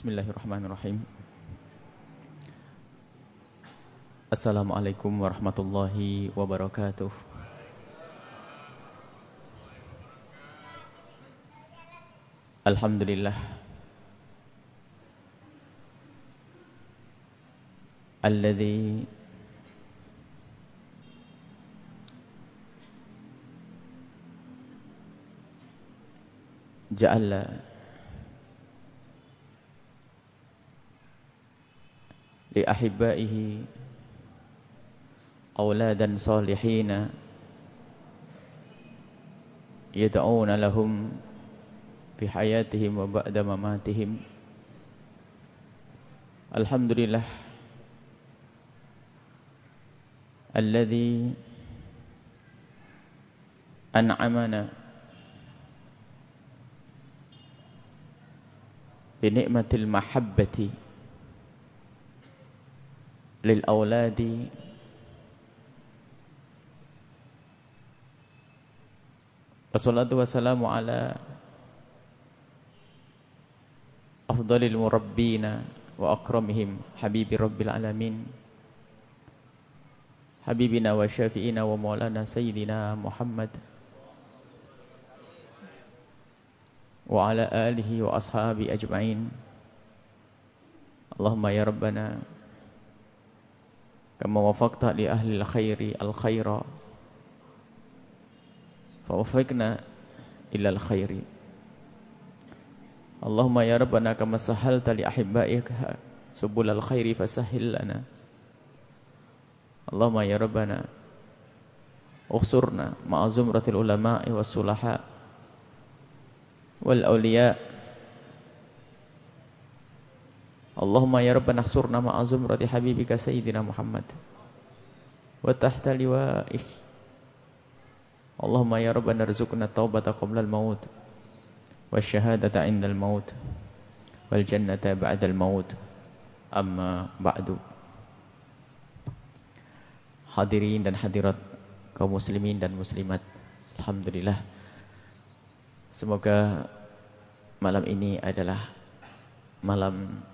Bismillahirrahmanirrahim. Assalamualaikum warahmatullahi wabarakatuh. Alhamdulillah alladzi ja'ala li ahibbaihi auladan salihina yad'una lahum fi hayatihim wa ba'da mamatihim. Alhamdulillah alladzi an'amana bi ni'matil mahabbati lil auladi wassalatu wassalamu ala afdalil murabbina wa akramihim habibi rabbil alamin habibina wa syafi'ina wa maulana sayyidina Muhammad wa ala alihi wa ashabi ajma'in. Allahumma ya rabbana kama wafaqta li ahli al-khairi al-khaira fa wafiqna ila al-khairi. Allahumma ya rabbana kama sahalta li ahibbaika subul al-khairi fasahhil lana. Allahumma ya rabbana ukhsurna ma'a zumratil ulama'i was sulaha wal awliya. Allahumma ya rabbana khsurna ma'a zumrati habibika sayyidina Muhammad wa tahta liwa'ih. Allahumma ya rabbana rizukna taubata qabla al-maut wa syahadata inda al-maut wal jannata ba'da al-maut. Amma ba'du. Hadirin dan hadirat kaum muslimin dan muslimat, alhamdulillah, semoga malam ini adalah malam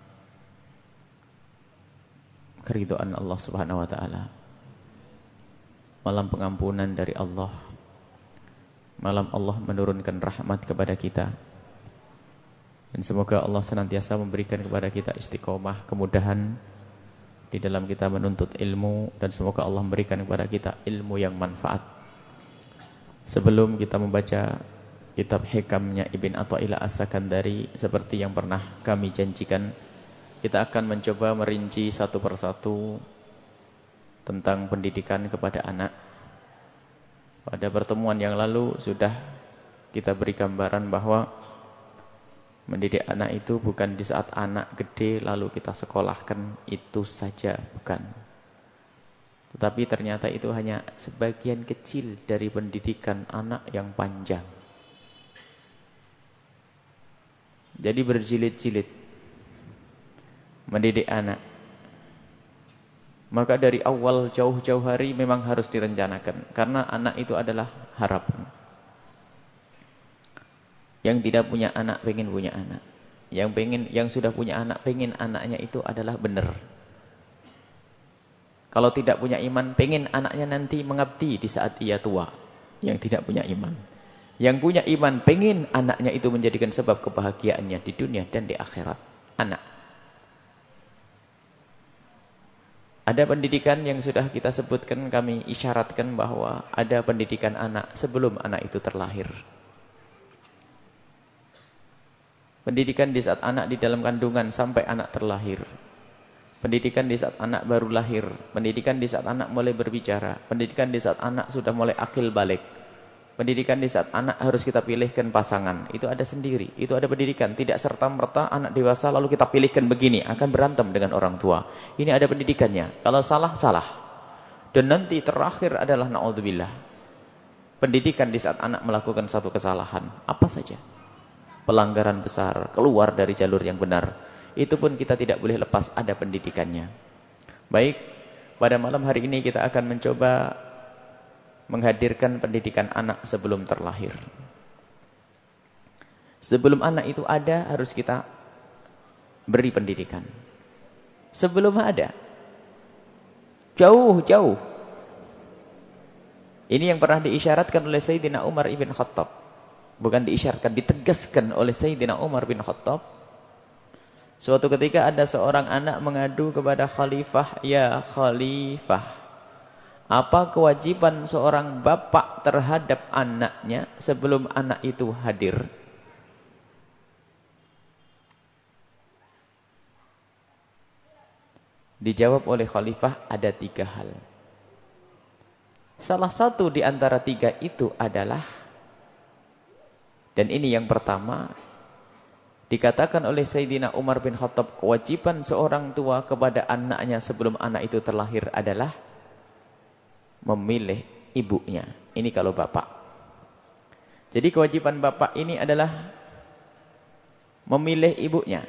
keridhaan Allah Subhanahu wa taala. Malam pengampunan dari Allah. Malam Allah menurunkan rahmat kepada kita. Dan semoga Allah senantiasa memberikan kepada kita istiqomah, kemudahan di dalam kita menuntut ilmu, dan semoga Allah memberikan kepada kita ilmu yang manfaat. Sebelum kita membaca kitab hikamnya Ibn Athaillah As-Sakandari seperti yang pernah kami janjikan, kita akan mencoba merinci satu persatu tentang pendidikan kepada anak. Pada pertemuan yang lalu sudah kita beri gambaran bahwa mendidik anak itu bukan di saat anak gede lalu kita sekolahkan, itu saja, bukan. Tetapi ternyata itu hanya sebagian kecil dari pendidikan anak yang panjang. Jadi berjilid-jilid mendidik anak. Maka dari awal jauh-jauh hari memang harus direncanakan, karena anak itu adalah harapan. Yang tidak punya anak pengen punya anak. Yang sudah punya anak pengen anaknya itu adalah benar. Kalau tidak punya iman pengen anaknya nanti mengabdi di saat ia tua. Yang tidak punya iman. Yang punya iman pengen anaknya itu menjadikan sebab kebahagiaannya di dunia dan di akhirat. Anak. Ada pendidikan yang sudah kita sebutkan, kami isyaratkan bahwa ada pendidikan anak sebelum anak itu terlahir. Pendidikan di saat anak di dalam kandungan sampai anak terlahir. Pendidikan di saat anak baru lahir. Pendidikan di saat anak mulai berbicara. Pendidikan di saat anak sudah mulai akil balik. Pendidikan di saat anak harus kita pilihkan pasangan. Itu ada sendiri. Itu ada pendidikan. Tidak serta-merta anak dewasa lalu kita pilihkan begini. Akan berantem dengan orang tua. Ini ada pendidikannya. Kalau salah, salah. Dan nanti terakhir adalah na'udzubillah. Pendidikan di saat anak melakukan satu kesalahan. Apa saja. Pelanggaran besar. Keluar dari jalur yang benar. Itu pun kita tidak boleh lepas, ada pendidikannya. Baik, pada malam hari ini kita akan mencoba menghadirkan pendidikan anak sebelum terlahir. Sebelum anak itu ada, harus kita beri pendidikan. Sebelum ada. Jauh-jauh. Ini yang pernah diisyaratkan oleh Sayyidina Umar ibn Khattab. Bukan diisyaratkan, ditegaskan oleh Sayyidina Umar bin Khattab. Suatu ketika ada seorang anak mengadu kepada khalifah, "Ya khalifah, apa kewajiban seorang bapak terhadap anaknya sebelum anak itu hadir?" Dijawab oleh khalifah, ada 3 hal. Salah satu di antara 3 itu adalah, dan ini yang pertama, dikatakan oleh Sayyidina Umar bin Khattab, kewajiban seorang tua kepada anaknya sebelum anak itu terlahir adalah memilih ibunya. Ini kalau bapak. Jadi kewajiban bapak ini adalah memilih ibunya.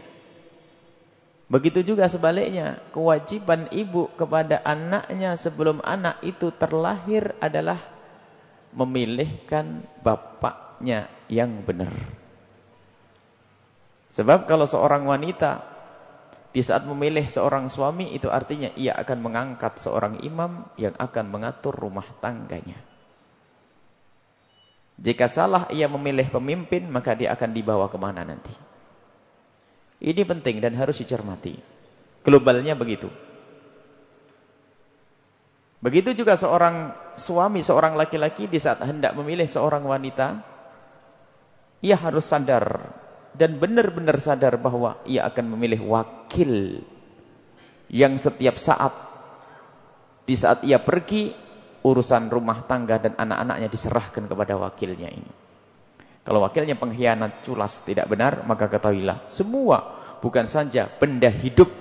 Begitu juga sebaliknya, kewajiban ibu kepada anaknya sebelum anak itu terlahir adalah memilihkan bapaknya yang benar. Sebab kalau seorang wanita di saat memilih seorang suami, itu artinya ia akan mengangkat seorang imam yang akan mengatur rumah tangganya. Jika salah ia memilih pemimpin, maka dia akan dibawa kemana nanti. Ini penting dan harus dicermati. Globalnya begitu. Begitu juga seorang suami, seorang laki-laki di saat hendak memilih seorang wanita, ia harus sadar dan benar-benar sadar bahwa ia akan memilih wakil yang setiap saat, di saat ia pergi, urusan rumah tangga dan anak-anaknya diserahkan kepada wakilnya ini. Kalau wakilnya pengkhianat, culas, tidak benar, maka ketahuilah, semua, bukan saja benda hidup,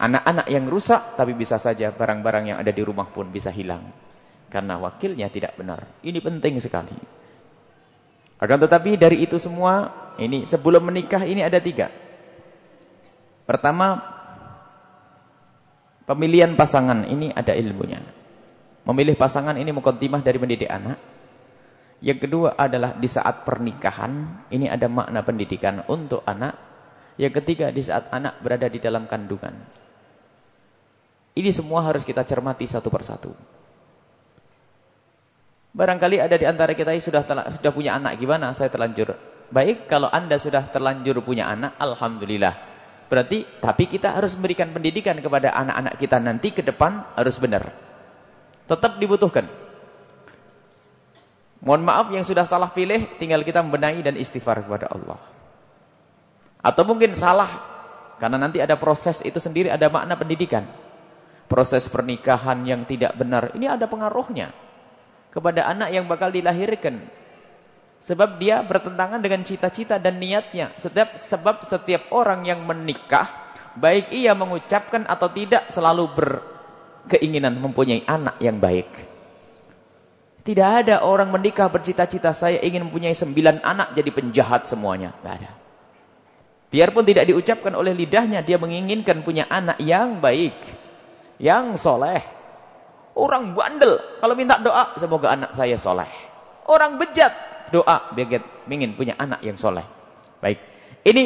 anak-anak yang rusak, tapi bisa saja barang-barang yang ada di rumah pun bisa hilang. Karena wakilnya tidak benar. Ini penting sekali. Akan tetapi dari itu semua, ini sebelum menikah ini ada 3. Pertama, pemilihan pasangan ini ada ilmunya. Memilih pasangan ini muqaddimah dari mendidik anak. Yang kedua adalah di saat pernikahan, ini ada makna pendidikan untuk anak. Yang ketiga di saat anak berada di dalam kandungan. Ini semua harus kita cermati satu persatu. Barangkali ada di antara kita yang sudah punya anak, gimana? Saya terlanjur. Baik, kalau Anda sudah terlanjur punya anak, alhamdulillah. Berarti, tapi kita harus memberikan pendidikan kepada anak-anak kita nanti ke depan harus benar. Tetap dibutuhkan. Mohon maaf yang sudah salah pilih, tinggal kita membenahi dan istighfar kepada Allah. Atau mungkin salah, karena nanti ada proses itu sendiri, ada makna pendidikan. Proses pernikahan yang tidak benar, ini ada pengaruhnya kepada anak yang bakal dilahirkan. Sebab dia bertentangan dengan cita-cita dan niatnya. Sebab setiap orang yang menikah, baik ia mengucapkan atau tidak, selalu berkeinginan mempunyai anak yang baik. Tidak ada orang menikah bercita-cita saya ingin mempunyai 9 anak jadi penjahat semuanya. Tidak ada. Biarpun tidak diucapkan oleh lidahnya, dia menginginkan punya anak yang baik, yang soleh. Orang bandel, kalau minta doa, semoga anak saya soleh. Orang bejat, doa, ingin punya anak yang soleh. Baik. Ini,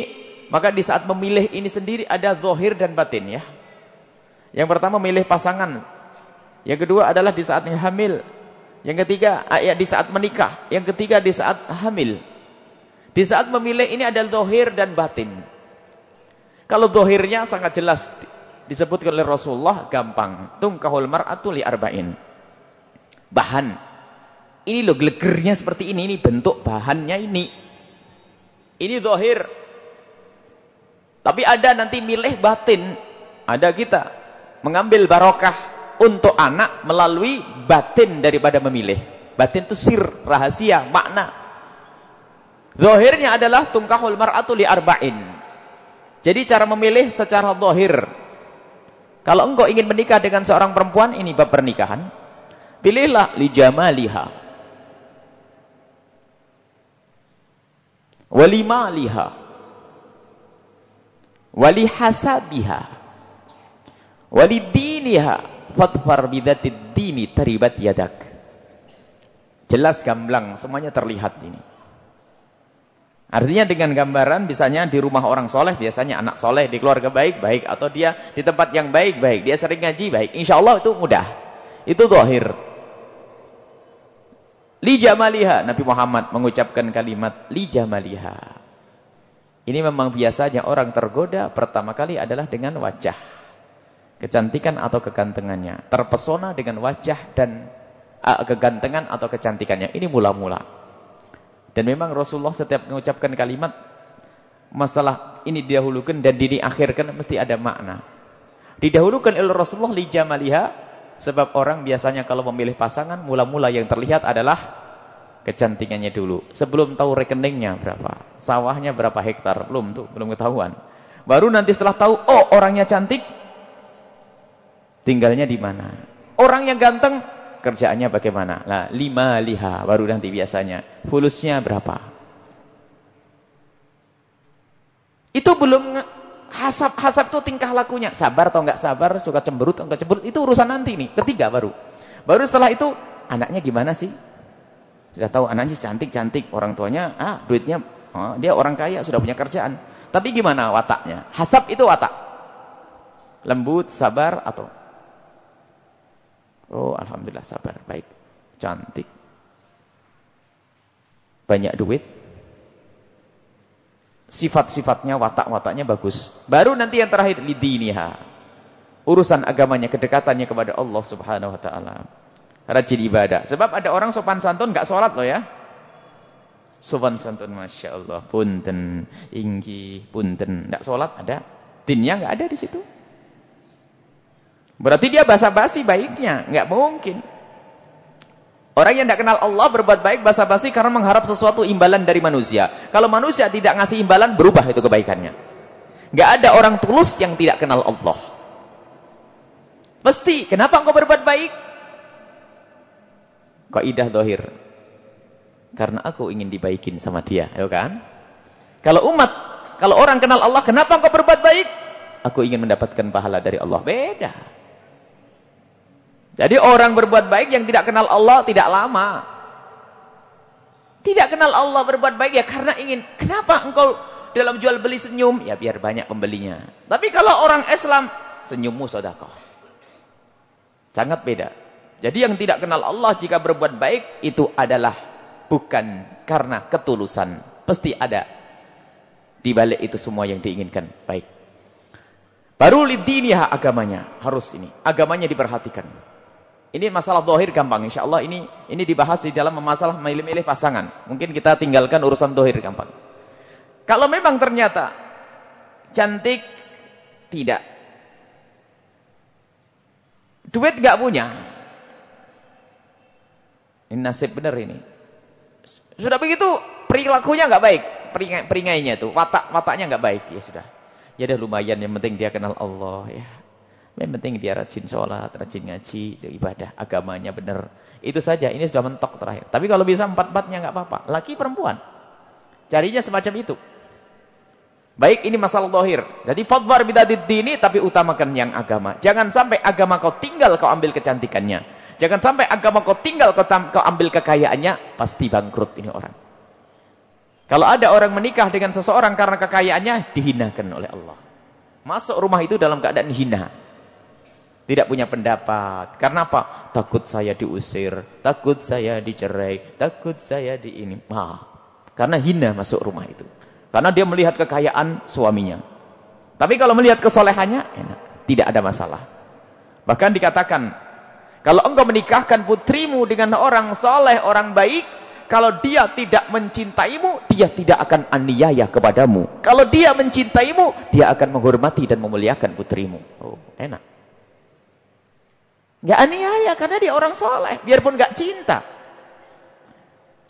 maka di saat memilih ini sendiri ada zahir dan batin ya. Yang pertama memilih pasangan. Yang kedua adalah di saatnya hamil. Yang ketiga, di saat menikah. Yang ketiga, di saat hamil. Di saat memilih ini ada zahir dan batin. Kalau zahirnya sangat jelas disebutkan oleh Rasulullah, gampang. Tunkahul mar'atu li arba'in. Bahan. Ini loh gelegernya seperti ini bentuk bahannya ini. Ini zahir. Tapi ada nanti milih batin. Ada kita mengambil barokah untuk anak melalui batin daripada memilih. Batin itu sir, rahasia, makna. Zahirnya adalah tungkahul mar'atu li arba'in. Jadi cara memilih secara zahir. Kalau engkau ingin menikah dengan seorang perempuan, ini bab pernikahan. Pilihlah li jamaliha. Wali maliha. Wali hasabiha. Wali diniha. Fadfar bidatid dini taribat yadak. Jelas gamblang, semuanya terlihat ini. Artinya dengan gambaran misalnya di rumah orang soleh, biasanya anak soleh, di keluarga baik-baik, atau dia di tempat yang baik-baik, dia sering ngaji baik, insya Allah itu mudah. Itu zahir. Li jamaliha, Nabi Muhammad mengucapkan kalimat li jamaliha. Ini memang biasanya orang tergoda pertama kali adalah dengan wajah, kecantikan atau kegantengannya, terpesona dengan wajah dan kegantengan atau kecantikannya. Ini mula-mula. Dan memang Rasulullah setiap mengucapkan kalimat masalah ini didahulukan dan diakhirkan mesti ada makna. Didahulukan oleh Rasulullah li jamaliha, sebab orang biasanya kalau memilih pasangan mula-mula yang terlihat adalah kecantikannya dulu. Sebelum tahu rekeningnya berapa, sawahnya berapa hektar, belum ketahuan. Baru nanti setelah tahu, oh orangnya cantik, tinggalnya di mana. Orang yang ganteng, kerjaannya bagaimana? Nah, 5 liha baru nanti biasanya. Fulusnya berapa? Itu belum hasab itu tingkah lakunya. Sabar atau enggak sabar, suka cemberut atau enggak cemberut, itu urusan nanti nih. Ketiga baru. Baru setelah itu anaknya gimana sih? Sudah tahu anaknya cantik-cantik, orang tuanya duitnya dia orang kaya, sudah punya kerjaan. Tapi gimana wataknya? Hasab itu watak. Lembut, sabar atau oh, alhamdulillah sabar, baik, cantik, banyak duit, sifat-sifatnya, watak-wataknya bagus. Baru nanti yang terakhir lidiniha, urusan agamanya, kedekatannya kepada Allah Subhanahu Wa Taala, rajin ibadah. Sebab ada orang sopan santun nggak sholat loh ya, sopan santun, masya Allah, punten, inggi, punten, nggak sholat, ada, dinnya nggak ada di situ. Berarti dia basa-basi baiknya, nggak mungkin. Orang yang tidak kenal Allah berbuat baik basa-basi karena mengharap sesuatu imbalan dari manusia. Kalau manusia tidak ngasih imbalan, berubah itu kebaikannya. Nggak ada orang tulus yang tidak kenal Allah. Pasti, kenapa engkau berbuat baik? Kaidah zahir. Karena aku ingin dibaikin sama dia, ya kan? Kalau orang kenal Allah, kenapa engkau berbuat baik? Aku ingin mendapatkan pahala dari Allah. Beda. Jadi orang berbuat baik yang tidak kenal Allah tidak lama. Tidak kenal Allah berbuat baik ya karena ingin. Kenapa engkau dalam jual beli senyum? Ya biar banyak pembelinya. Tapi kalau orang Islam, senyummu sedekah. Sangat beda. Jadi yang tidak kenal Allah jika berbuat baik itu adalah bukan karena ketulusan. Pasti ada di balik itu semua yang diinginkan baik. Baru lidiniha, agamanya harus ini. Agamanya diperhatikan. Ini masalah zahir gampang, insya Allah ini dibahas di dalam masalah milih-milih pasangan. Mungkin kita tinggalkan urusan zahir gampang. Kalau memang ternyata cantik tidak, duit nggak punya, ini nasib benar ini. Sudah begitu perilakunya nggak baik, peringainya itu, wataknya nggak baik, ya sudah. Ya udah lumayan, yang penting dia kenal Allah ya. Yang penting dia rajin sholat, rajin ngaji, itu ibadah, agamanya benar. Itu saja, ini sudah mentok terakhir. Tapi kalau bisa 4-4-nya nggak apa-apa. Laki perempuan, carinya semacam itu. Baik, ini masalah zahir. Jadi fadhfar bidadid dini, tapi utamakan yang agama. Jangan sampai agama kau tinggal, kau ambil kecantikannya. Jangan sampai agama kau tinggal, kau ambil kekayaannya. Pasti bangkrut ini orang. Kalau ada orang menikah dengan seseorang karena kekayaannya, dihinakan oleh Allah. Masuk rumah itu dalam keadaan hina. Tidak punya pendapat. Karena apa? Takut saya diusir, takut saya dicerai, takut saya di ini. Karena hina masuk rumah itu. Karena dia melihat kekayaan suaminya. Tapi kalau melihat kesolehannya, enak. Tidak ada masalah. Bahkan dikatakan, kalau engkau menikahkan putrimu dengan orang soleh, orang baik, kalau dia tidak mencintaimu, dia tidak akan aniaya kepadamu. Kalau dia mencintaimu, dia akan menghormati dan memuliakan putrimu. Oh, enak. Nggak aniaya karena dia orang soleh, biarpun nggak cinta.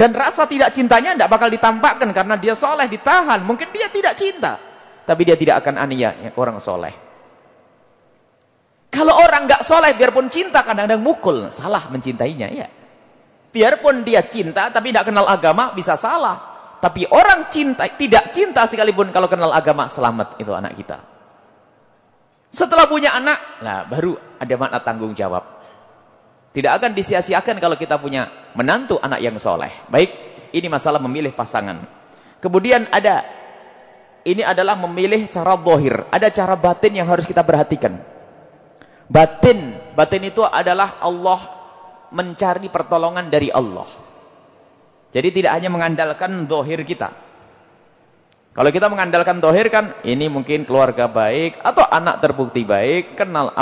Dan rasa tidak cintanya tidak bakal ditampakkan karena dia soleh, ditahan. Mungkin dia tidak cinta, tapi dia tidak akan aniaya orang soleh. Kalau orang nggak soleh, biarpun cinta kadang-kadang mukul, salah mencintainya ya. Biarpun dia cinta, tapi tidak kenal agama, bisa salah. Tapi orang cinta, tidak cinta sekalipun kalau kenal agama, selamat itu anak kita. Setelah punya anak, nah baru ada makna tanggung jawab. Tidak akan disia-siakan kalau kita punya menantu anak yang soleh. Baik, ini masalah memilih pasangan. Kemudian ini adalah memilih cara zahir. Ada cara batin yang harus kita perhatikan. Batin itu adalah Allah, mencari pertolongan dari Allah. Jadi tidak hanya mengandalkan zahir kita. Kalau kita mengandalkan zahir kan, ini mungkin keluarga baik, atau anak terbukti baik, kenal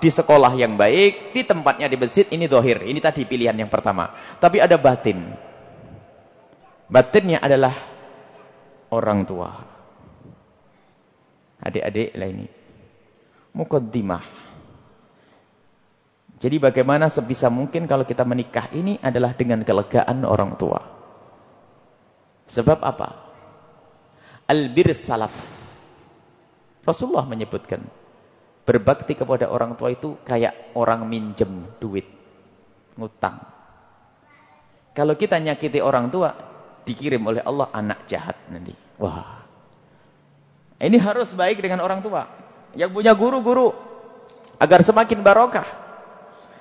di sekolah yang baik, di tempatnya di masjid, ini zahir. Ini tadi pilihan yang pertama. Tapi ada batin. Batinnya adalah orang tua. Adik-adik lah ini. Muqaddimah. Jadi bagaimana sebisa mungkin kalau kita menikah ini adalah dengan kelegaan orang tua. Sebab apa? Albir salaf. Rasulullah menyebutkan, berbakti kepada orang tua itu kayak orang minjem duit, ngutang. Kalau kita nyakiti orang tua, dikirim oleh Allah anak jahat nanti. Wah. Ini harus baik dengan orang tua. Yang punya guru-guru agar semakin barokah.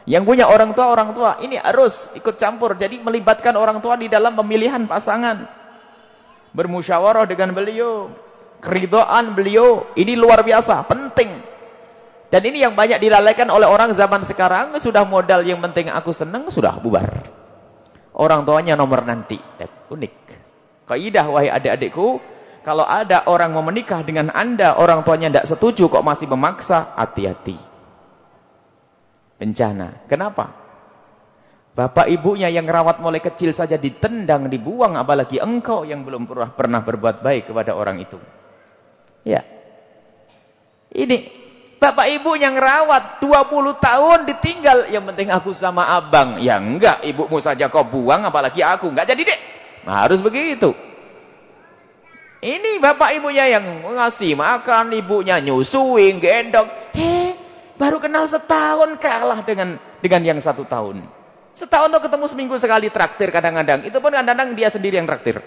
Yang punya orang tua ini harus ikut campur. Jadi melibatkan orang tua di dalam pemilihan pasangan. Bermusyawarah dengan beliau. Keridhaan beliau. Ini luar biasa, penting. Dan ini yang banyak dilalaikan oleh orang zaman sekarang. Sudah modal yang penting aku senang, sudah bubar. Orang tuanya nomor nanti. Unik. Kaidah wahai adik-adikku. Kalau ada orang mau menikah dengan Anda, orang tuanya tidak setuju kok masih memaksa, hati-hati. Bencana. Kenapa? Bapak ibunya yang rawat mulai kecil saja ditendang, dibuang, apalagi engkau yang belum pernah berbuat baik kepada orang itu. Ya. Ini bapak ibu yang rawat 20 tahun ditinggal, yang penting aku sama abang. Ya enggak, ibumu saja kau buang apalagi aku. Enggak jadi dek. Nah, harus begitu. Ini bapak ibunya yang ngasih makan, ibunya nyusuin, gendong. Baru kenal setahun kalah dengan yang 1 tahun. Setahun tuh ketemu seminggu sekali traktir kadang-kadang. Itu pun kadang-kadang dia sendiri yang traktir.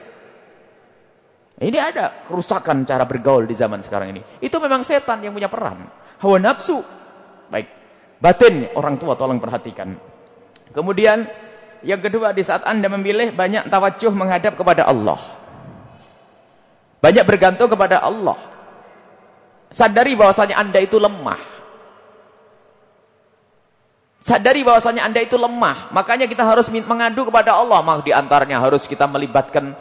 Ini ada kerusakan cara bergaul di zaman sekarang ini. Itu memang setan yang punya peran. Hawa nafsu. Baik. Batin orang tua tolong perhatikan. Kemudian yang kedua, di saat Anda memilih, banyak tawajuh menghadap kepada Allah. Banyak bergantung kepada Allah. Sadari bahwasanya Anda itu lemah. Sadari bahwasanya Anda itu lemah. Makanya kita harus mengadu kepada Allah. Maka di antaranya harus kita melibatkan,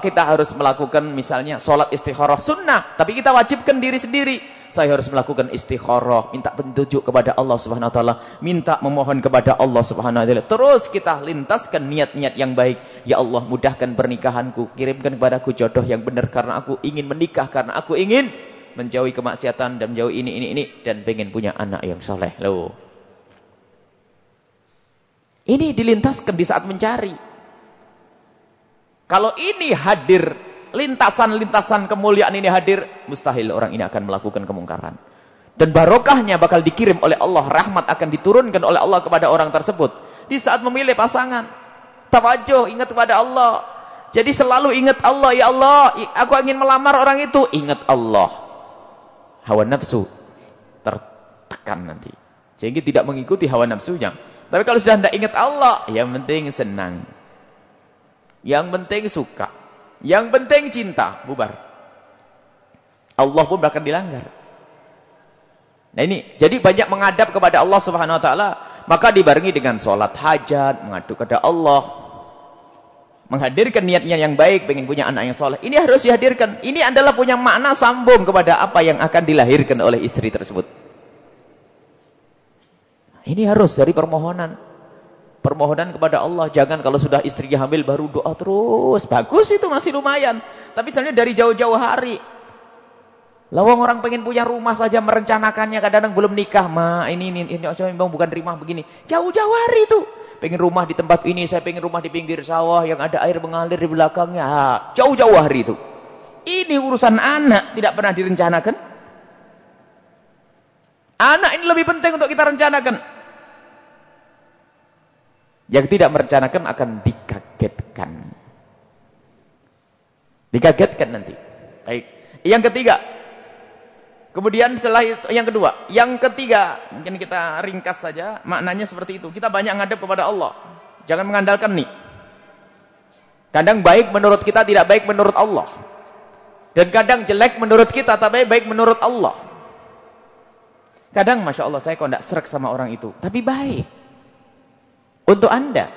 kita harus melakukan misalnya sholat istikharah sunnah. Tapi kita wajibkan diri sendiri. Saya harus melakukan istikharah, minta petunjuk kepada Allah Subhanahu wa taala, minta memohon kepada Allah Subhanahu wa taala. Terus kita lintaskan niat-niat yang baik. Ya Allah, mudahkan pernikahanku, kirimkan kepadaku jodoh yang benar karena aku ingin menikah, karena aku ingin menjauhi kemaksiatan dan menjauhi ini dan pengen punya anak yang soleh. Loh. Ini dilintaskan di saat mencari. Kalau ini hadir, lintasan-lintasan kemuliaan ini hadir, mustahil orang ini akan melakukan kemungkaran. Dan barokahnya bakal dikirim oleh Allah, rahmat akan diturunkan oleh Allah kepada orang tersebut. Di saat memilih pasangan, tawajuh, ingat kepada Allah. Jadi selalu ingat Allah, ya Allah, aku ingin melamar orang itu, ingat Allah. Hawa nafsu tertekan nanti. Sehingga tidak mengikuti hawa nafsunya. Tapi kalau sudah tidak ingat Allah, yang penting senang. Yang penting suka. Yang penting cinta, bubar. Allah pun bahkan dilanggar. Nah ini, jadi banyak menghadap kepada Allah Subhanahu wa taala, maka dibarengi dengan sholat hajat, mengadu kepada Allah, menghadirkan niatnya yang baik, pengen punya anak yang soleh. Ini harus dihadirkan. Ini adalah punya makna sambung kepada apa yang akan dilahirkan oleh istri tersebut. Ini harus dari permohonan. Permohonan kepada Allah, jangan kalau sudah istrinya hamil baru doa terus. Bagus itu masih lumayan. Tapi misalnya dari jauh-jauh hari. Lawang orang pengen punya rumah saja merencanakannya, kadang-kadang belum nikah. Ini memang bukan rumah begini. Jauh-jauh hari itu. Pengen rumah di tempat ini, saya pengen rumah di pinggir sawah yang ada air mengalir di belakangnya. Jauh-jauh hari itu. Ini urusan anak tidak pernah direncanakan. Anak ini lebih penting untuk kita rencanakan. Yang tidak merencanakan akan dikagetkan. Dikagetkan nanti. Baik. Yang ketiga. Kemudian setelah itu, yang kedua. Yang ketiga, mungkin kita ringkas saja. Maknanya seperti itu. Kita banyak ngadep kepada Allah. Jangan mengandalkan nih. Kadang baik menurut kita, tidak baik menurut Allah. Dan kadang jelek menurut kita, tapi baik menurut Allah. Kadang Masya Allah saya kok tidak serak sama orang itu, tapi baik untuk Anda.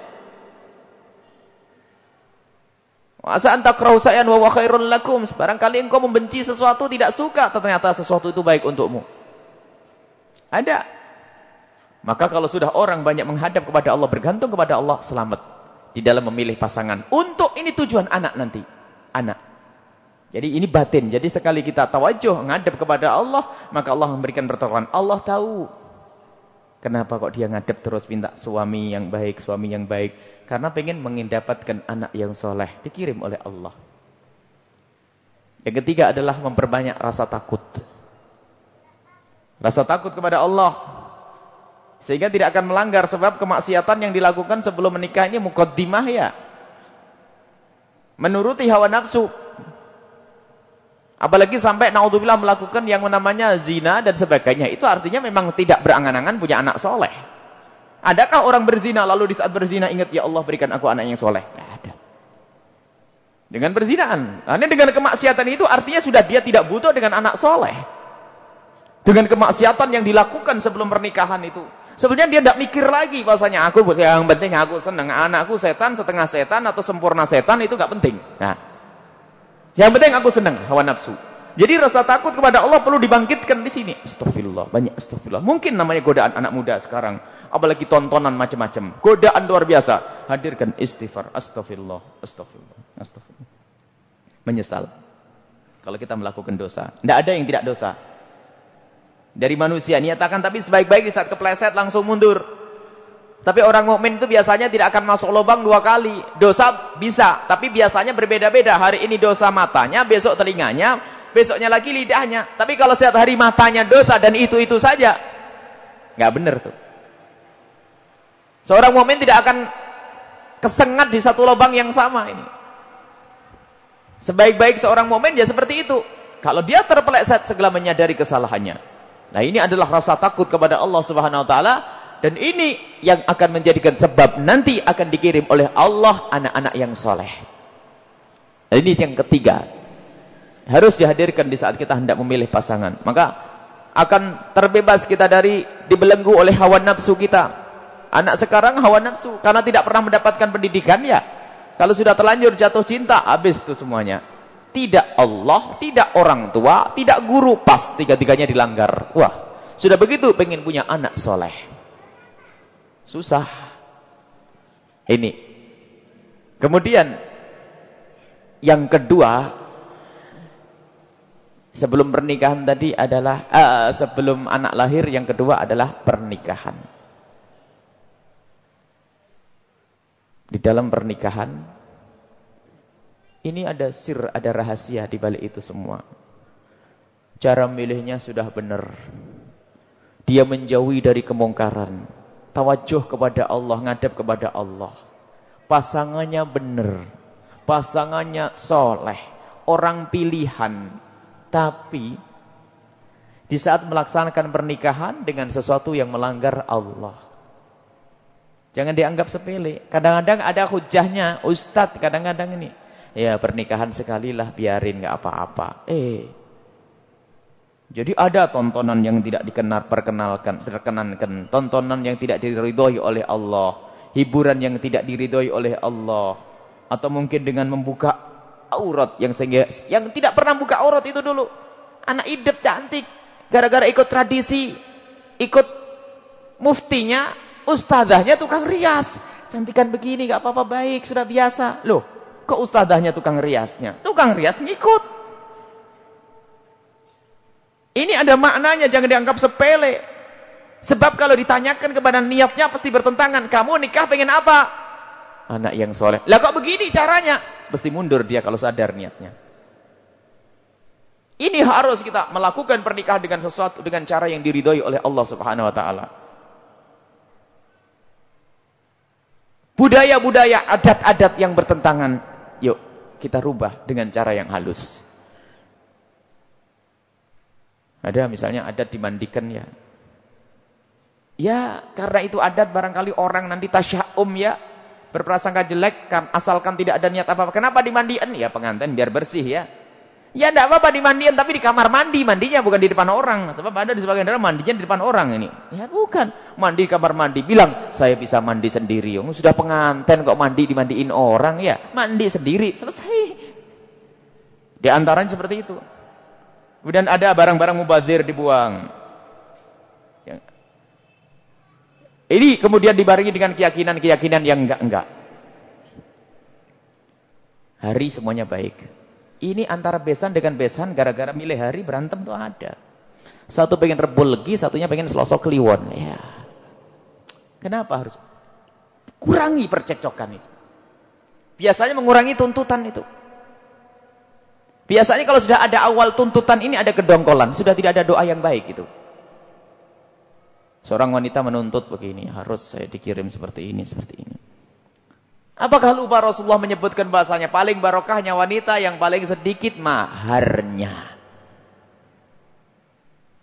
Asa antakrahu shay'an wa huwa khairul lakum. Barangkali engkau membenci sesuatu, tidak suka, ternyata sesuatu itu baik untukmu. Ada. Maka kalau sudah orang banyak menghadap kepada Allah, bergantung kepada Allah, selamat di dalam memilih pasangan. Untuk ini tujuan anak nanti. Anak. Jadi ini batin. Jadi sekali kita tawajuh ngadep kepada Allah, maka Allah memberikan pertolongan. Allah tahu kenapa kok dia ngadep terus minta suami yang baik, suami yang baik. Karena pengen mendapatkan anak yang soleh, dikirim oleh Allah. Yang ketiga adalah memperbanyak rasa takut. Rasa takut kepada Allah. Sehingga tidak akan melanggar, sebab kemaksiatan yang dilakukan sebelum menikah ini muqaddimah ya. Menuruti hawa nafsu. Apalagi sampai naudzubillah melakukan yang namanya zina dan sebagainya. Itu artinya memang tidak berangan-angan punya anak soleh. Adakah orang berzina lalu di saat berzina ingat, ya Allah berikan aku anak yang soleh? Tidak ada. Dengan berzinaan. Karena dengan kemaksiatan itu artinya sudah dia tidak butuh dengan anak soleh. Dengan kemaksiatan yang dilakukan sebelum pernikahan itu. Sebenarnya dia tidak mikir lagi bahasanya aku, yang penting aku senang anakku setan, setengah setan atau sempurna setan, itu gak penting. Nah, yang penting aku senang, hawa nafsu. Jadi rasa takut kepada Allah perlu dibangkitkan di sini. Astagfirullah, banyak astagfirullah. Mungkin namanya godaan anak muda sekarang, apalagi tontonan macam-macam. Godaan luar biasa. Hadirkan istighfar, astagfirullah, astagfirullah, astagfirullah. Menyesal kalau kita melakukan dosa. Tidak ada yang tidak dosa. Dari manusia niatakan, tapi sebaik-baik di saat kepleset langsung mundur. Tapi orang mukmin itu biasanya tidak akan masuk lubang 2 kali. Dosa bisa, tapi biasanya berbeda-beda. Hari ini dosa matanya, besok telinganya, besoknya lagi lidahnya. Tapi kalau setiap hari matanya dosa dan itu-itu saja, nggak benar tuh. Seorang mukmin tidak akan kesengat di satu lubang yang sama ini. Sebaik-baik seorang mukmin ya seperti itu. Kalau dia terpeleset segala menyadari kesalahannya. Nah, ini adalah rasa takut kepada Allah Subhanahu wa taala, dan ini yang akan menjadikan sebab nanti akan dikirim oleh Allah anak-anak yang soleh. Nah, ini yang ketiga. Harus dihadirkan di saat kita hendak memilih pasangan. Maka akan terbebas kita dari dibelenggu oleh hawa nafsu kita. Anak sekarang hawa nafsu karena tidak pernah mendapatkan pendidikan ya. Kalau sudah terlanjur jatuh cinta, habis itu semuanya. Tidak Allah, tidak orang tua, tidak guru, pas tiga-tiganya dilanggar. Wah, sudah begitu pengen punya anak soleh. Susah. Ini. Kemudian, yang kedua, sebelum pernikahan tadi adalah, sebelum anak lahir, yang kedua adalah pernikahan. Di dalam pernikahan, ini ada sir, ada rahasia di balik itu semua. Cara milihnya sudah benar. Dia menjauhi dari kemungkaran. Tawajuh kepada Allah, ngadep kepada Allah. Pasangannya benar. Pasangannya soleh. Orang pilihan. Tapi, di saat melaksanakan pernikahan dengan sesuatu yang melanggar Allah. Jangan dianggap sepele. Kadang-kadang ada hujahnya. Ustadz kadang-kadang ini. Ya pernikahan sekalilah, biarin gak apa-apa. Jadi ada tontonan yang tidak perkenankan, tontonan yang tidak diridhoi oleh Allah, hiburan yang tidak diridhoi oleh Allah, atau mungkin dengan membuka aurat yang tidak pernah buka aurat itu dulu. Anak hidup cantik, gara-gara ikut tradisi, ikut muftinya, ustadzahnya tukang rias. Cantikan begini gak apa-apa, baik, sudah biasa. Loh, kok ustadzahnya tukang riasnya? Tukang rias ngikut. Ini ada maknanya, jangan dianggap sepele. Sebab kalau ditanyakan kepada niatnya pasti bertentangan. Kamu nikah pengen apa? Anak yang soleh. Lah kok begini caranya? Pasti mundur dia kalau sadar niatnya. Ini harus kita melakukan pernikahan dengan sesuatu, dengan cara yang diridhoi oleh Allah Subhanahu wa taala. Budaya-budaya, adat-adat yang bertentangan, yuk kita rubah dengan cara yang halus. Ada misalnya adat dimandikan ya. Ya karena itu adat barangkali orang nanti tasya'um ya. berprasangka jelek asalkan tidak ada niat apa-apa. Kenapa dimandiin? Ya pengantin biar bersih ya. Ya enggak apa-apa dimandiin tapi di kamar mandi, mandinya bukan di depan orang. Sebab ada di sebagian daerah mandinya di depan orang ini. Ya bukan, mandi di kamar mandi. Bilang, saya bisa mandi sendiri. Sudah pengantin kok mandi dimandiin orang ya. Mandi sendiri, selesai. Di antaranya seperti itu. Kemudian ada barang-barang mubazir dibuang. Ini kemudian dibarengi dengan keyakinan-keyakinan yang enggak. Hari semuanya baik. Ini antara besan dengan besan gara-gara milih hari berantem tuh ada. Satu pengen rebul legi, satunya pengen selosok kliwon. Ya. Kenapa harus kurangi percekcokan itu? Biasanya mengurangi tuntutan itu. Biasanya kalau sudah ada awal tuntutan ini ada kedongkolan, sudah tidak ada doa yang baik itu. Seorang wanita menuntut begini, harus saya dikirim seperti ini, seperti ini. Apakah lupa Rasulullah menyebutkan bahasanya paling barokahnya wanita yang paling sedikit maharnya.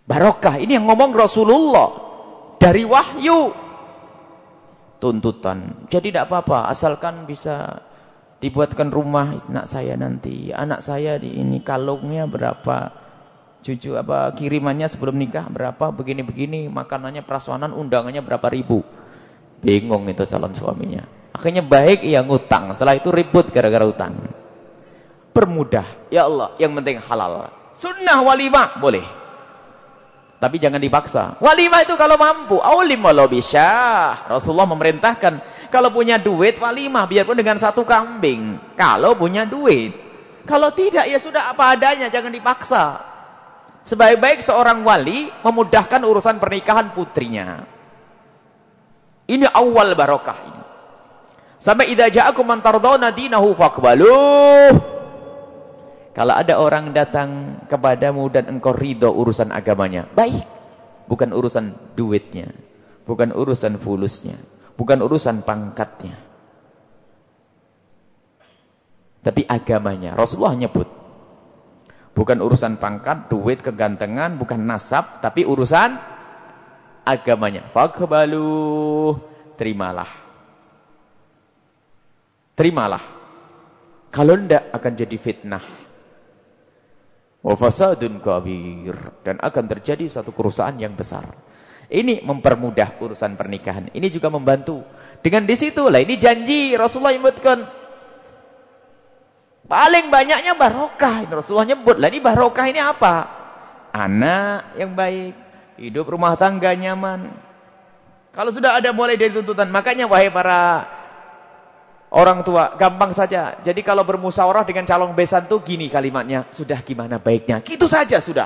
Barokah, ini yang ngomong Rasulullah dari wahyu. Tuntutan. Jadi tidak apa-apa, asalkan bisa dibuatkan rumah anak saya nanti. Anak saya di ini kalungnya berapa? Cucu apa kirimannya sebelum nikah berapa? Begini-begini, makanannya prasmanan undangannya berapa ribu. Bingung itu calon suaminya. Akhirnya baik ia ngutang, setelah itu ribut gara-gara utang. Permudah, ya Allah, yang penting halal. Sunnah walimah boleh, tapi jangan dipaksa. Walimah itu kalau mampu, aulim walau bisyah. Rasulullah memerintahkan kalau punya duit walimah biarpun dengan satu kambing. Kalau punya duit, kalau tidak ya sudah apa adanya, jangan dipaksa. Sebaik-baik seorang wali memudahkan urusan pernikahan putrinya. Ini awal barokah ini. Sampai idza ja'akum man tardawna dinahu faqbaluh. Kalau ada orang datang kepadamu dan engkau ridho urusan agamanya, baik. Bukan urusan duitnya, bukan urusan fulusnya, bukan urusan pangkatnya. Tapi agamanya. Rasulullah nyebut. Bukan urusan pangkat, duit, kegantengan, bukan nasab, tapi urusan agamanya. Faqbaluh, terimalah. Terimalah. Kalau tidak akan jadi fitnah. Wa fasadun kabir, dan akan terjadi satu kerusakan yang besar. Ini mempermudah urusan pernikahan. Ini juga membantu. Dengan disitulah ini janji Rasulullah menyebutkan paling banyaknya barokah. Rasulullah nyebut lah ini barokah ini apa? Anak yang baik, hidup rumah tangga nyaman. Kalau sudah ada mulai dari tuntutan, makanya wahai para orang tua, gampang saja. Jadi kalau bermusyawarah dengan calon besan tuh gini kalimatnya, sudah gimana baiknya. Gitu saja sudah.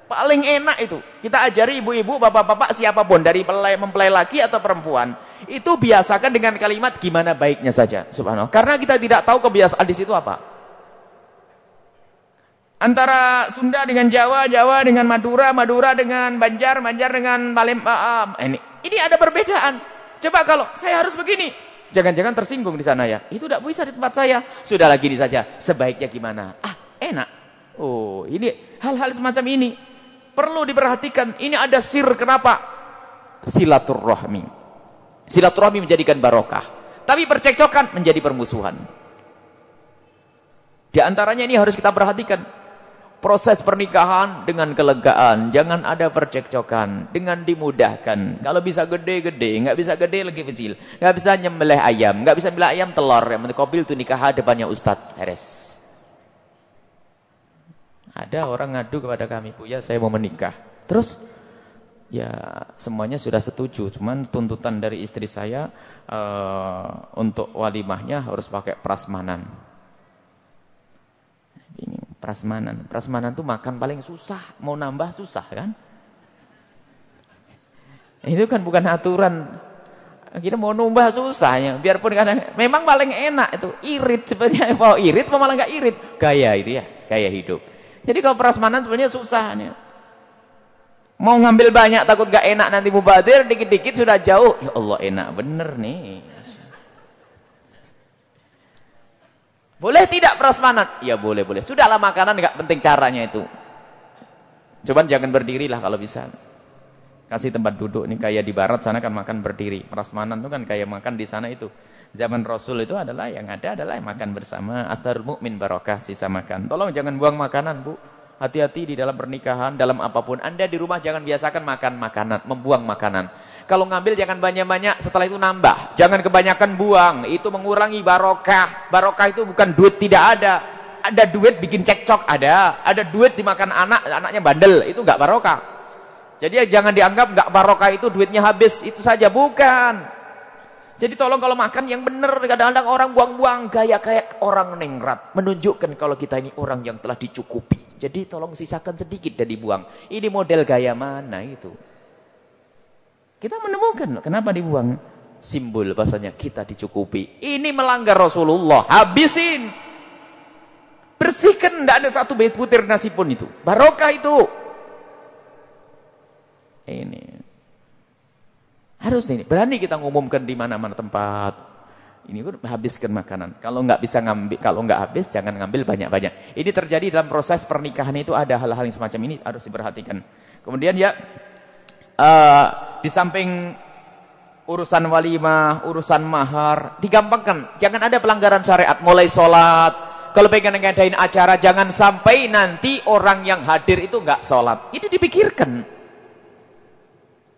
Paling enak itu. Kita ajari ibu-ibu, bapak-bapak, siapapun dari mempelai laki atau perempuan, itu biasakan dengan kalimat gimana baiknya saja. Subhanallah. Karena kita tidak tahu kebiasaan di situ apa. Antara Sunda dengan Jawa, Jawa dengan Madura, Madura dengan Banjar, Banjar dengan Palembang. Ini ada perbedaan. Coba kalau saya harus begini. Jangan-jangan tersinggung di sana ya. Itu tidak bisa di tempat saya. Sudahlah gini saja. Sebaiknya gimana? Enak. Oh, ini hal-hal semacam ini perlu diperhatikan. Ini ada sir kenapa? Silaturahmi. Silaturahmi menjadikan barokah. Tapi percekcokan menjadi permusuhan. Di antaranya ini harus kita perhatikan. Proses pernikahan dengan kelegaan, jangan ada percekcokan, dengan dimudahkan. Kalau bisa gede-gede, nggak bisa gede lagi kecil, nggak bisa nyembelih ayam, nggak bisa nyembelih ayam telur, yang penting kobil itu nikah depannya ustadz, heres. Ada orang ngadu kepada kami, Bu ya saya mau menikah, terus ya semuanya sudah setuju, cuman tuntutan dari istri saya untuk walimahnya harus pakai prasmanan. Ini prasmanan tuh makan paling susah, mau nambah susah kan? Itu kan bukan aturan. Kita mau nambah susahnya, biarpun kadang memang paling enak itu irit sebenarnya. Mau irit apa malah nggak irit? Gaya itu ya, gaya hidup. Jadi kalau prasmanan sebenarnya susahnya. Mau ngambil banyak takut gak enak nanti mubadir, dikit-dikit sudah jauh. Ya Allah enak bener nih. Boleh tidak prasmanan? Ya boleh. Sudahlah makanan nggak penting caranya itu. Cuman jangan berdiri lah kalau bisa. Kasih tempat duduk nih kayak di barat sana kan makan berdiri. Prasmanan itu kan kayak makan di sana itu. Zaman Rasul itu adalah yang makan bersama. Athar mukmin barokah, sisa makan. Tolong jangan buang makanan, Bu. Hati-hati di dalam pernikahan, dalam apapun. Anda di rumah jangan biasakan makan makanan, membuang makanan. Kalau ngambil jangan banyak-banyak, setelah itu nambah. Jangan kebanyakan buang, itu mengurangi barokah. Barokah itu bukan duit tidak ada. Ada duit bikin cekcok, ada duit dimakan anak, anaknya bandel, itu enggak barokah. Jadi jangan dianggap enggak barokah itu duitnya habis, itu saja, bukan. Jadi tolong kalau makan yang benar, kadang-kadang orang buang-buang gaya kayak orang nengrat, menunjukkan kalau kita ini orang yang telah dicukupi. Jadi tolong sisakan sedikit dan dibuang. Ini model gaya mana itu? Kita menemukan kenapa dibuang? Simbol bahasanya kita dicukupi. Ini melanggar Rasulullah, habisin. Bersihkan, tidak ada satu butir nasi pun itu. Barokah itu. Ini. Harus nih, berani kita ngumumkan di mana-mana tempat. Ini pun habiskan makanan. Kalau nggak bisa ngambil, kalau nggak habis jangan ngambil banyak-banyak. Ini terjadi dalam proses pernikahan itu ada hal-hal yang semacam ini harus diperhatikan. Kemudian ya di samping urusan walimah, urusan mahar, digampangkan. Jangan ada pelanggaran syariat. Mulai sholat, kalau pengen ngadain acara jangan sampai nanti orang yang hadir itu nggak sholat. Ini dipikirkan.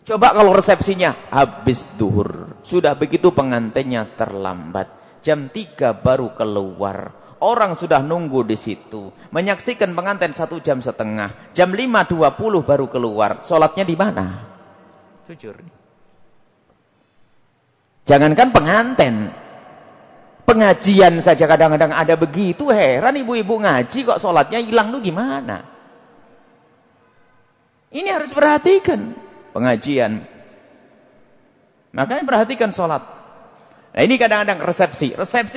Coba kalau resepsinya habis duhur, sudah begitu pengantinnya terlambat, jam 3 baru keluar, orang sudah nunggu di situ, menyaksikan pengantin 1,5 jam, jam 5.20 baru keluar, sholatnya di mana? Jujur. Jangankan pengantin, pengajian saja kadang-kadang ada begitu, heran ibu-ibu ngaji kok sholatnya hilang, lu gimana? Ini harus perhatikan. Pengajian, makanya perhatikan sholat. Nah ini kadang-kadang resepsi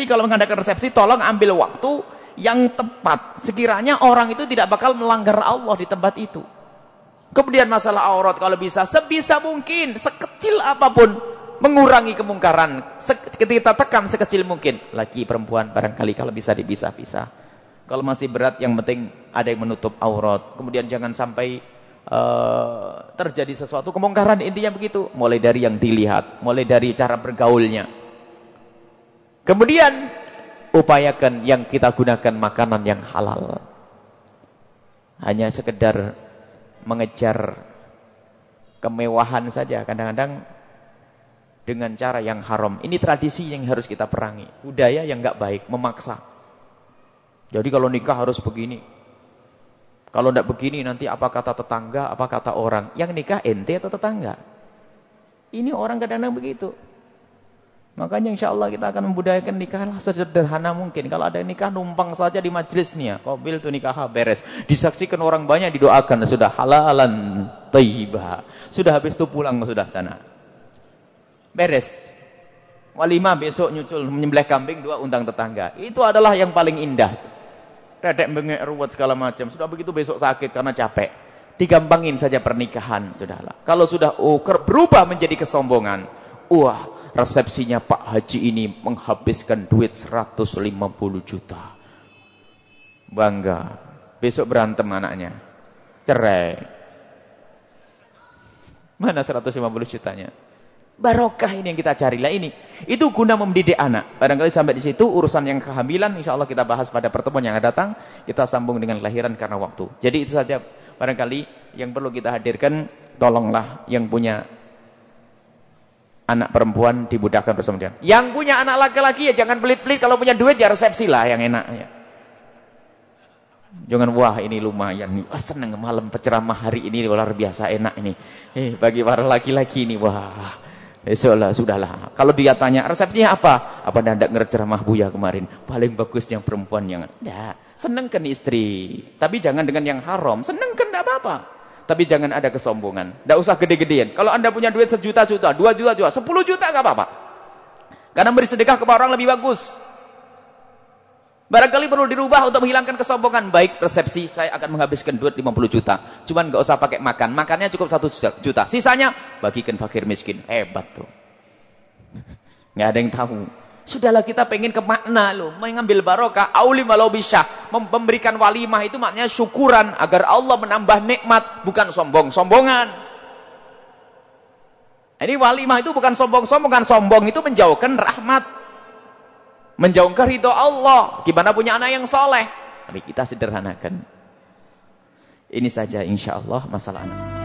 kalau mengadakan resepsi tolong ambil waktu yang tepat, sekiranya orang itu tidak bakal melanggar Allah di tempat itu. Kemudian masalah aurat kalau bisa sebisa mungkin, sekecil apapun, mengurangi kemungkaran, kita tekan sekecil mungkin. Laki perempuan barangkali kalau bisa dipisah-pisah. Kalau masih berat yang penting ada yang menutup aurat. Kemudian jangan sampai terjadi sesuatu kemungkaran, intinya begitu. Mulai dari yang dilihat, mulai dari cara bergaulnya. Kemudian upayakan yang kita gunakan makanan yang halal. Hanya sekedar mengejar kemewahan saja kadang-kadang dengan cara yang haram. Ini tradisi yang harus kita perangi. Budaya yang enggak baik, memaksa. Jadi kalau nikah harus begini. Kalau tidak begini nanti apa kata tetangga, apa kata orang. Yang nikah ente atau tetangga? Ini orang kadang-kadang begitu. Makanya insya Allah kita akan membudayakan nikah sederhana mungkin. Kalau ada nikah numpang saja di majelisnya. Qabil tu nikah beres. Disaksikan orang banyak, didoakan. Sudah halalan thayyibah. Sudah habis itu pulang sudah sana. Beres. Walimah besok nyucul menyembelih kambing 2 undang tetangga. Itu adalah yang paling indah. Redek bengek ruwet segala macam. Sudah begitu besok sakit karena capek. Digampangin saja pernikahan, sudahlah. Kalau sudah berubah menjadi kesombongan. Wah, resepsinya Pak Haji ini menghabiskan duit 150 juta. Bangga. Besok berantem anaknya. Cerai. Mana 150 jutanya? Barokah ini yang kita cari. Lah ini, itu guna mendidik anak. Barangkali sampai di situ urusan yang kehamilan insya Allah kita bahas pada pertemuan yang akan datang. Kita sambung dengan kelahiran karena waktu. Jadi itu saja barangkali yang perlu kita hadirkan. Tolonglah yang punya anak perempuan dibudakkan bersama dia. Yang punya anak laki-laki ya jangan pelit-pelit. Kalau punya duit ya resepsi lah yang enak ya. Jangan wah ini lumayan nih. Oh, seneng malam penceramah hari ini luar biasa enak ini. Bagi para laki-laki ini wah. Besoklah, sudahlah. Kalau dia tanya, resepsinya apa? Apa anda ngerceramah Buya kemarin? Paling bagus yang perempuan yang... Ya, senengkan istri. Tapi jangan dengan yang haram. Senengkan, tidak apa-apa. Tapi jangan ada kesombongan. Tidak usah gede-gedean. Kalau anda punya duit 1 juta, 2 juta, 10 juta, nggak apa-apa. Karena beri sedekah kepada orang lebih bagus. Barangkali perlu dirubah untuk menghilangkan kesombongan. Baik, resepsi saya akan menghabiskan duit 50 juta. Cuman gak usah pakai makan. Makannya cukup 1 juta. Sisanya bagikan fakir miskin. Hebat tuh. Gak ada yang tahu. Sudahlah kita pengen ke makna loh. Mengambil barokah. Aulim walau bisyah. Memberikan walimah itu maknanya syukuran. Agar Allah menambah nikmat. Bukan sombong-sombongan. Ini walimah itu bukan sombong-sombongan. Sombong itu menjauhkan rahmat. menjauhkan ridho Allah. Gimana punya anak yang soleh? Mari kita sederhanakan. Ini saja insya Allah masalah anak.